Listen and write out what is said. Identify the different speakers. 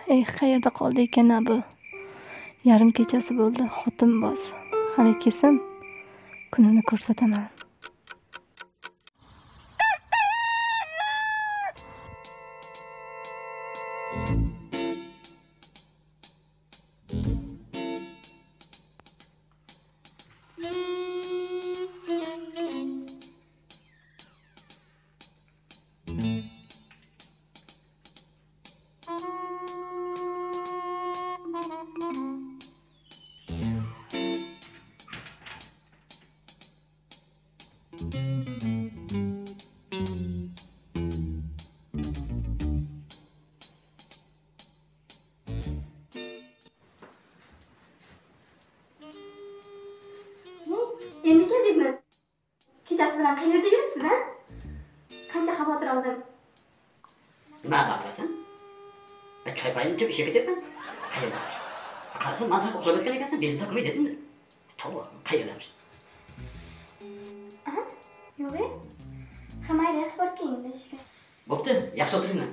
Speaker 1: Qayerda qoldi ekan bu? Yarim kechasi bo'ldi, xotin boz. Hali kelsin, kunini ko'rsataman.
Speaker 2: Endi keldingizmi? Kechasi bilan qayerda yuribsiz, ha? Qancha xavotir oldim.
Speaker 3: Nima qilasan? Ben choy payini ichib ishga ketyapman. Qayerdaman? Qarasam, mazza uxlab yotgan ekansan, bezovta qilmay dedimmi? To'g'ri, qayerdaman?
Speaker 2: Aha, yo'q. Ha, mayli, yaxshi borib keling ishga.
Speaker 3: Bo'pti, yaxshi o'tiringlar.